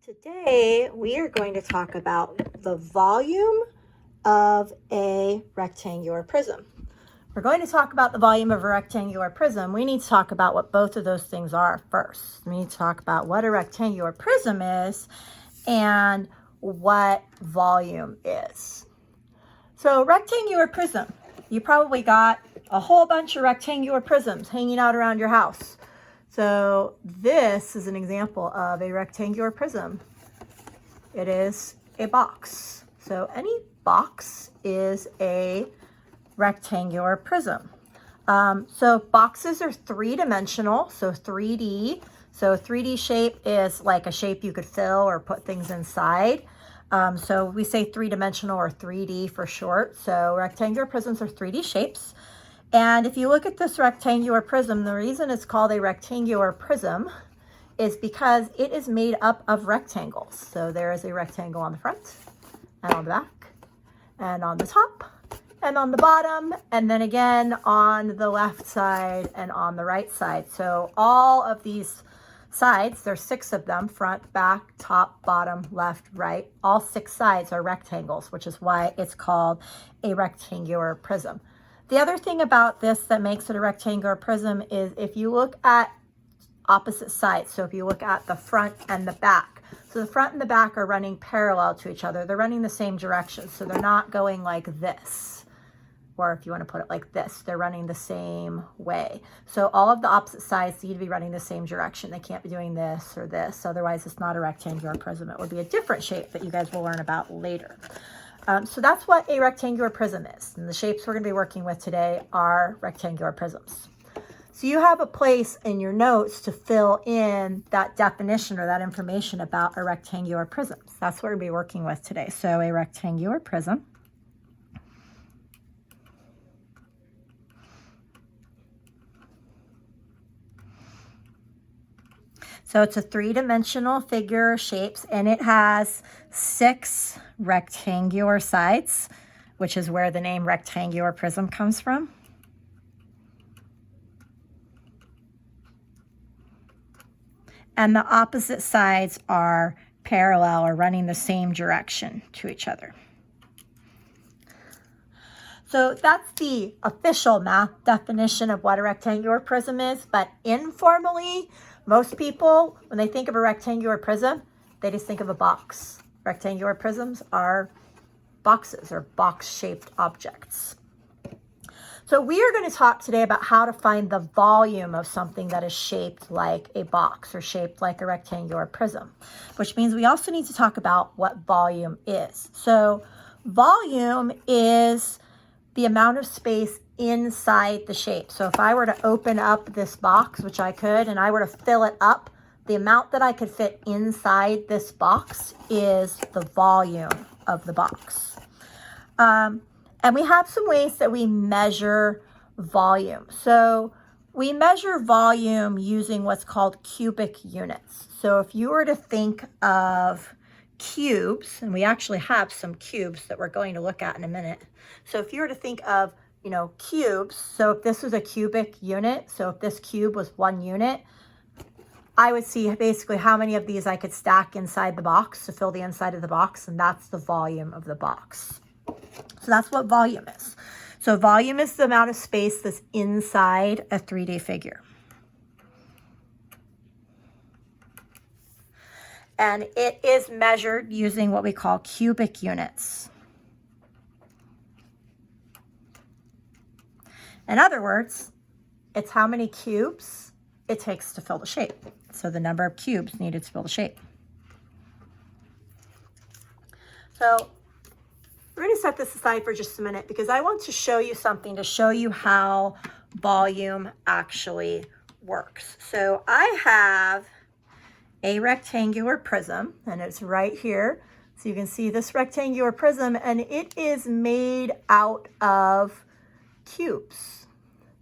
Today, we are going to talk about the volume of a rectangular prism. We're going to talk about the volume of a rectangular prism. We need to talk about what both of those things are first. We need to talk about what a rectangular prism is and what volume is. So, rectangular prism. You probably got a whole bunch of rectangular prisms hanging out around your house. So this is an example of a rectangular prism. It is a box. So any box is a rectangular prism. So boxes are three-dimensional, so 3D. So 3D shape is like a shape you could fill or put things inside. So we say three-dimensional or 3D for short. So rectangular prisms are 3D shapes. And if you look at this rectangular prism, the reason it's called a rectangular prism is because it is made up of rectangles. So there is a rectangle on the front and on the back and on the top and on the bottom, and then again on the left side and on the right side. So all of these sides, there's 6 of them, front, back, top, bottom, left, right. All 6 sides are rectangles, which is why it's called a rectangular prism. The other thing about this that makes it a rectangular prism is if you look at opposite sides, so if you look at the front and the back, so the front and the back are running parallel to each other. They're running the same direction, so they're not going like this, or if you want to put it like this, they're running the same way. So all of the opposite sides need to be running the same direction. They can't be doing this or this, otherwise it's not a rectangular prism. It would be a different shape that you guys will learn about later. So that's what a rectangular prism is. And the shapes we're going to be working with today are rectangular prisms. So you have a place in your notes to fill in that definition or that information about a rectangular prism. That's what we're going to be working with today. So a rectangular prism So it's a three-dimensional figure of shapes, and it has 6 rectangular sides, which is where the name rectangular prism comes from. And the opposite sides are parallel or running the same direction to each other. So that's the official math definition of what a rectangular prism is, but informally, most people, when they think of a rectangular prism, they just think of a box. Rectangular prisms are boxes or box-shaped objects. So we are going to talk today about how to find the volume of something that is shaped like a box or shaped like a rectangular prism, which means we also need to talk about what volume is. So volume is the amount of space inside the shape. So if I were to open up this box, which I could, and I were to fill it up, the amount that I could fit inside this box is the volume of the box. And we have some ways that we measure volume. So we measure volume using what's called cubic units. So if you were to think of cubes, and we actually have some cubes that we're going to look at in a minute. So if you were to think of, cubes, so if this was a cubic unit, so if this cube was 1 unit, I would see basically how many of these I could stack inside the box to fill the inside of the box, and that's the volume of the box. So that's what volume is. So volume is the amount of space that's inside a 3D figure. And it is measured using what we call cubic units. In other words, it's how many cubes it takes to fill the shape. So the number of cubes needed to fill the shape. So we're going to set this aside for just a minute because I want to show you something to show you how volume actually works. So I have a rectangular prism, and it's right here. So you can see this rectangular prism, and it is made out of cubes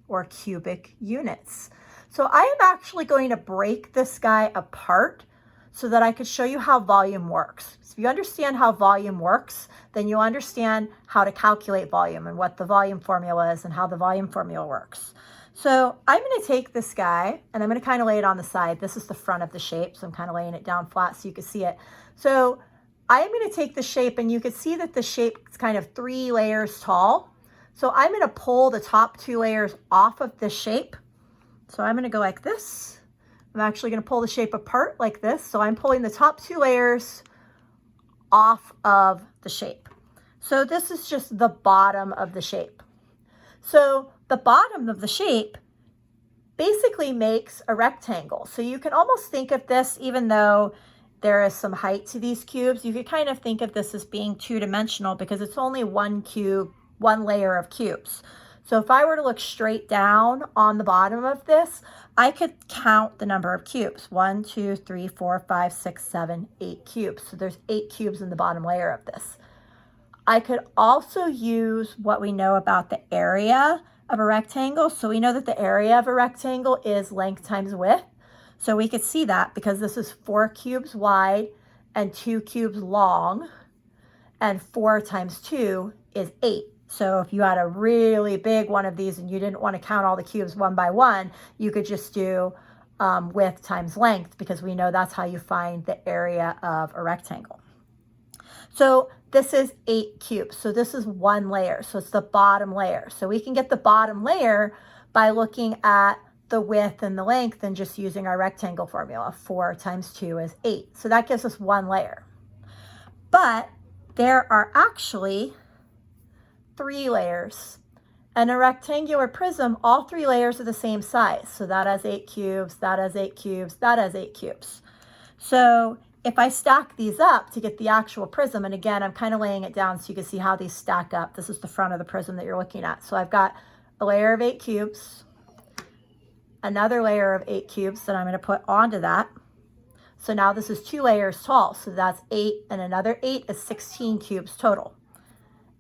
or cubic units. So I am actually going to break this guy apart so that I could show you how volume works. So if you understand how volume works, then you'll understand how to calculate volume and what the volume formula is and how the volume formula works. So I'm going to take this guy and I'm going to kind of lay it on the side. This is the front of the shape, so I'm kind of laying it down flat so you can see it. So I am going to take the shape, and you can see that the shape is kind of 3 layers tall. So I'm going to pull the top 2 layers off of this shape. So I'm going to go like this. I'm actually going to pull the shape apart like this. So I'm pulling the top 2 layers off of the shape. So this is just the bottom of the shape. So the bottom of the shape basically makes a rectangle. So you can almost think of this, even though there is some height to these cubes, you could kind of think of this as being 2-dimensional because it's only one cube, one layer of cubes. So if I were to look straight down on the bottom of this, I could count the number of cubes. 1, 2, 3, 4, 5, 6, 7, 8 cubes. So there's 8 cubes in the bottom layer of this. I could also use what we know about the area of a rectangle. So we know that the area of a rectangle is length times width. So we could see that because this is 4 cubes wide and 2 cubes long, and 4 times 2 is 8. So if you had a really big one of these and you didn't want to count all the cubes one by one, you could just do width times length, because we know that's how you find the area of a rectangle. So this is 8 cubes. So this is 1 layer. So it's the bottom layer. So we can get the bottom layer by looking at the width and the length and just using our rectangle formula. 4 times 2 is 8. So that gives us 1 layer. But there are actually 3 layers. And a rectangular prism, all 3 layers are the same size. So that has 8 cubes, that has 8 cubes, that has 8 cubes. So if I stack these up to get the actual prism, and again, I'm kind of laying it down so you can see how these stack up. This is the front of the prism that you're looking at. So I've got a layer of 8 cubes, another layer of 8 cubes that I'm going to put onto that. So now this is 2 layers tall. So that's 8 and another 8 is 16 cubes total.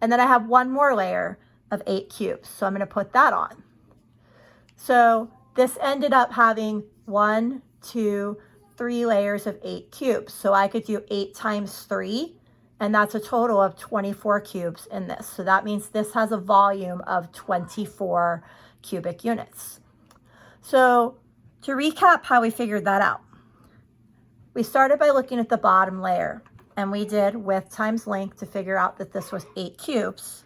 And then I have 1 more layer of 8 cubes. So I'm going to put that on. So this ended up having 1, 2, 3 layers of 8 cubes. So I could do 8 times 3, and that's a total of 24 cubes in this. So that means this has a volume of 24 cubic units. So to recap how we figured that out, we started by looking at the bottom layer, and we did width times length to figure out that this was 8 cubes.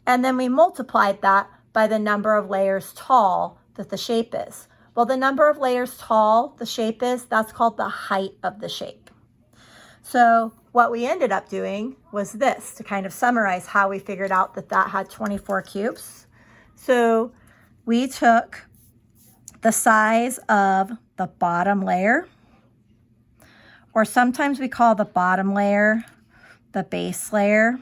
And then we multiplied that by the number of layers tall that the shape is. Well, the number of layers tall the shape is, that's called the height of the shape. So what we ended up doing was this, to kind of summarize how we figured out that that had 24 cubes. So we took the size of the bottom layer, or sometimes we call the bottom layer the base layer.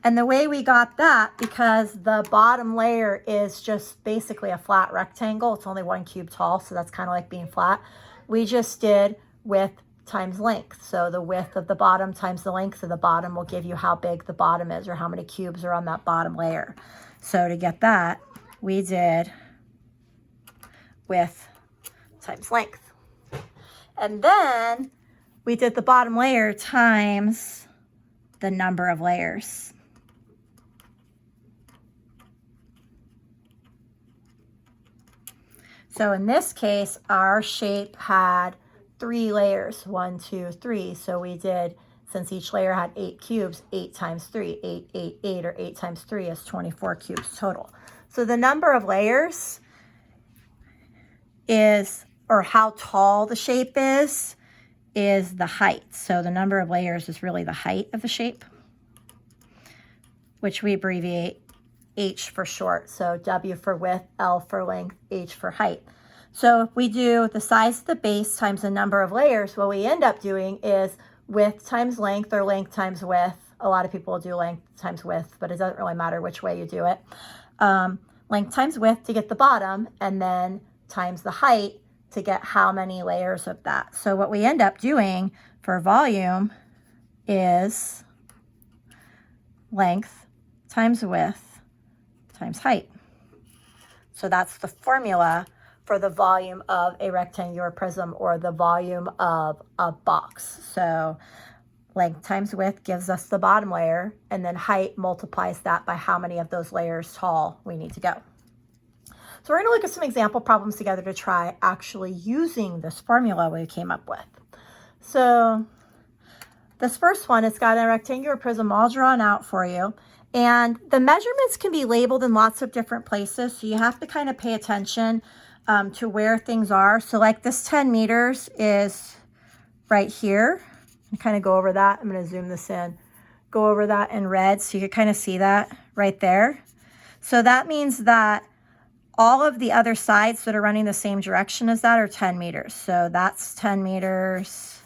And the way we got that, because the bottom layer is just basically a flat rectangle, it's only 1 cube tall, so that's kind of like being flat, we just did width times length. So the width of the bottom times the length of the bottom will give you how big the bottom is, or how many cubes are on that bottom layer. So to get that, we did width times length. And then we did the bottom layer times the number of layers. So in this case, our shape had 3 layers, 1, 2, 3. So we did, since each layer had 8 cubes, 8 times 3, 8, 8, 8, or 8 times 3 is 24 cubes total. So the number of layers is, or how tall the shape is the height. So the number of layers is really the height of the shape, which we abbreviate H for short. So W for width, L for length, H for height. So if we do the size of the base times the number of layers, what we end up doing is width times length, or length times width. A lot of people will do length times width, but it doesn't really matter which way you do it. Length times width to get the bottom, and then times the height to get how many layers of that. So what we end up doing for volume is length times width times height. So that's the formula for the volume of a rectangular prism, or the volume of a box. So length times width gives us the bottom layer, and then height multiplies that by how many of those layers tall we need to go. So we're going to look at some example problems together to try actually using this formula we came up with. So this first one, it's got a rectangular prism all drawn out for you. And the measurements can be labeled in lots of different places. So you have to kind of pay attention to where things are. So like this 10 meters is right here. And kind of go over that. I'm going to zoom this in. Go over that in red so you can kind of see that right there. So that means that all of the other sides that are running the same direction as that are 10 meters. So that's 10 meters.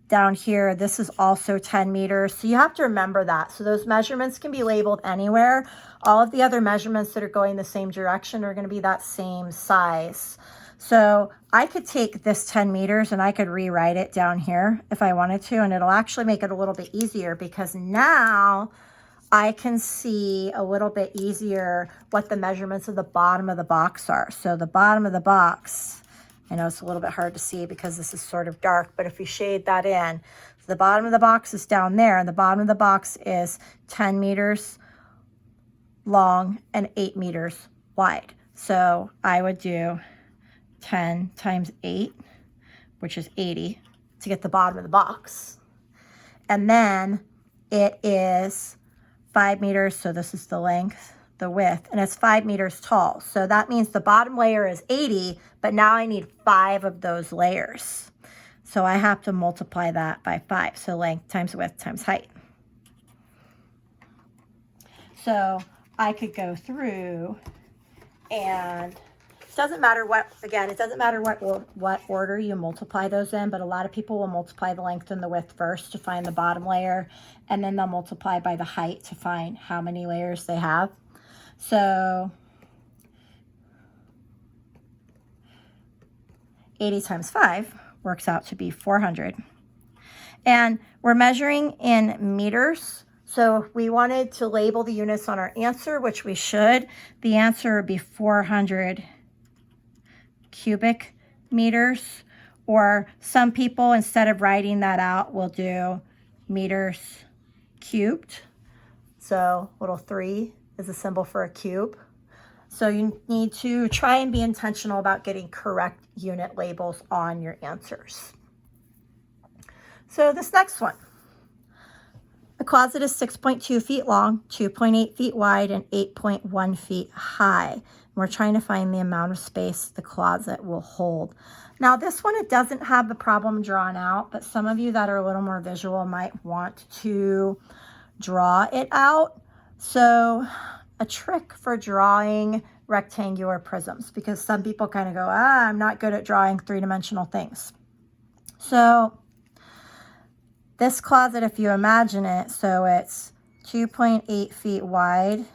Down here, this is also 10 meters. So you have to remember that. So those measurements can be labeled anywhere. All of the other measurements that are going the same direction are going to be that same size. So I could take this 10 meters and I could rewrite it down here if I wanted to, and it'll actually make it a little bit easier because now I can see a little bit easier what the measurements of the bottom of the box are. So the bottom of the box, I know it's a little bit hard to see because this is sort of dark, but if we shade that in, the bottom of the box is down there, and the bottom of the box is 10 meters long and 8 meters wide. So I would do 10 times 8, which is 80, to get the bottom of the box. And then it is 5 meters, so this is the length, the width, and it's 5 meters tall. So that means the bottom layer is 80, but now I need 5 of those layers. So I have to multiply that by 5. So length times width times height. So I could go through, and it doesn't matter what, again, it doesn't matter what order you multiply those in, but a lot of people will multiply the length and the width first to find the bottom layer, and then they'll multiply by the height to find how many layers they have. So 80 times 5 works out to be 400. And we're measuring in meters. So if we wanted to label the units on our answer, which we should, the answer would be 400 cubic meters. Or some people, instead of writing that out, will do meters cubed. So little 3 is a symbol for a cube. So you need to try and be intentional about getting correct unit labels on your answers. So this next one. A closet is 6.2 feet long, 2.8 feet wide, and 8.1 feet high. We're trying to find the amount of space the closet will hold. Now this one, it doesn't have the problem drawn out, but some of you that are a little more visual might want to draw it out. So a trick for drawing rectangular prisms, because some people kind of go, I'm not good at drawing three-dimensional things. So this closet, if you imagine it, so it's 2.8 feet wide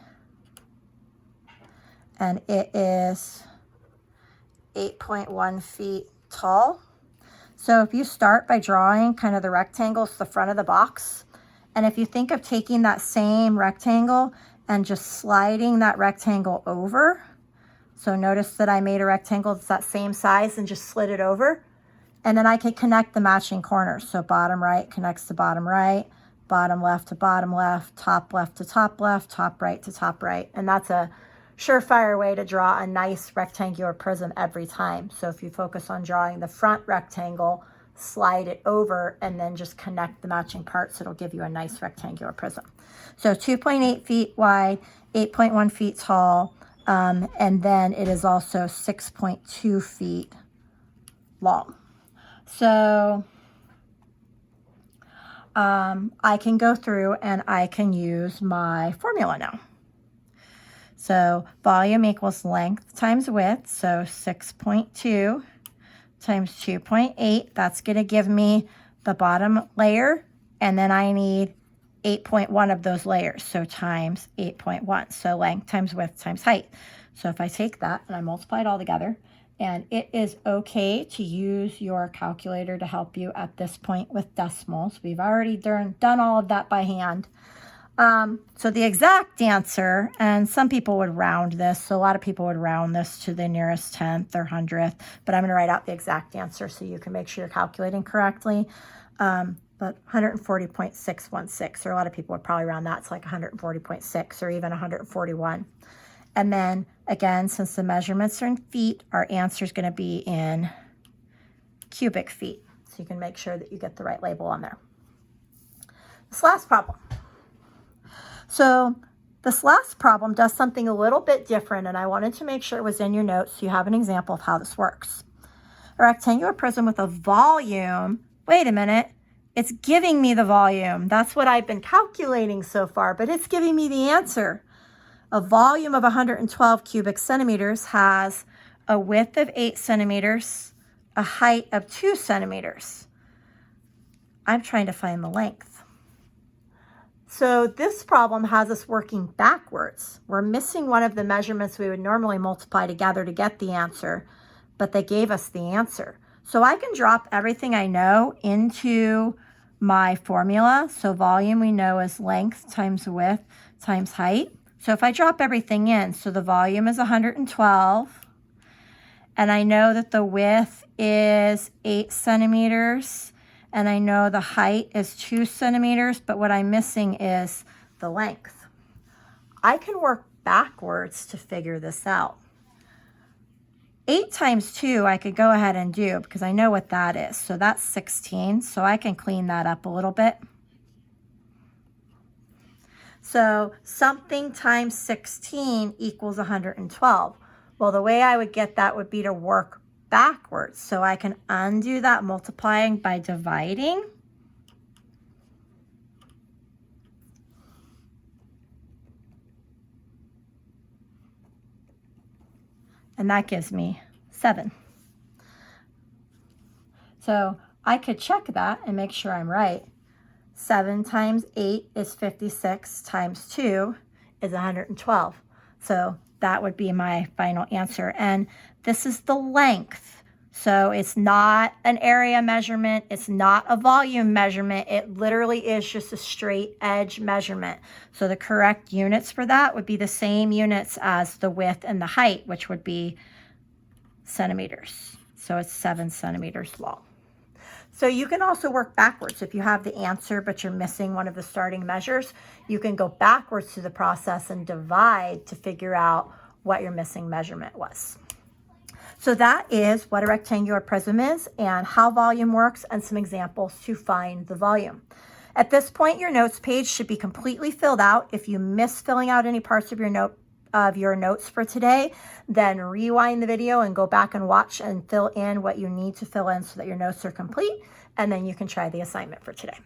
and it is 8.1 feet tall. So if you start by drawing kind of the rectangles to the front of the box, and if you think of taking that same rectangle and just sliding that rectangle over, so notice that I made a rectangle that's that same size and just slid it over, and then I can connect the matching corners. So bottom right connects to bottom right, bottom left to bottom left, top left to top left, top right to top right. And that's a surefire way to draw a nice rectangular prism every time. So if you focus on drawing the front rectangle, slide it over, and then just connect the matching parts, it'll give you a nice rectangular prism. So 2.8 feet wide, 8.1 feet tall, and then it is also 6.2 feet long. So I can go through and I can use my formula now. So volume equals length times width, so 6.2 times 2.8, that's going to give me the bottom layer, and then I need 8.1 of those layers, so times 8.1, so length times width times height. So if I take that and I multiply it all together, and it is okay to use your calculator to help you at this point with decimals. We've already done all of that by hand. So the exact answer, and some people would round this, so a lot of people would round this to the nearest 10th or 100th, but I'm going to write out the exact answer so you can make sure you're calculating correctly. But 140.616, or a lot of people would probably round that to like 140.6 or even 141. And then Again, since the measurements are in feet, our answer is going to be in cubic feet. So you can make sure that you get the right label on there. This last problem. So this last problem does something a little bit different, and I wanted to make sure it was in your notes so you have an example of how this works. A rectangular prism with a volume, wait a minute, it's giving me the volume. That's what I've been calculating so far, but it's giving me the answer. A volume of 112 cubic centimeters has a width of 8 centimeters, a height of 2 centimeters. I'm trying to find the length. So this problem has us working backwards. We're missing one of the measurements we would normally multiply together to get the answer, but they gave us the answer. So I can drop everything I know into my formula. So volume we know is length times width times height. So if I drop everything in, so the volume is 112, and I know that the width is 8 centimeters, and I know the height is 2 centimeters, but what I'm missing is the length. I can work backwards to figure this out. 8 times 2 I could go ahead and do because I know what that is. So that's 16, so I can clean that up a little bit. So something times 16 equals 112. Well, the way I would get that would be to work backwards. So I can undo that multiplying by dividing. And that gives me 7. So I could check that and make sure I'm right. 7 times 8 is 56 times 2 is 112. So that would be my final answer. And this is the length. So it's not an area measurement. It's not a volume measurement. It literally is just a straight edge measurement. So the correct units for that would be the same units as the width and the height, which would be centimeters. So it's 7 centimeters long. So you can also work backwards. If you have the answer, but you're missing one of the starting measures, you can go backwards through the process and divide to figure out what your missing measurement was. So that is what a rectangular prism is and how volume works and some examples to find the volume. At this point, your notes page should be completely filled out. If you miss filling out any parts of your notes for today, then rewind the video and go back and watch and fill in what you need to fill in so that your notes are complete, and then you can try the assignment for today.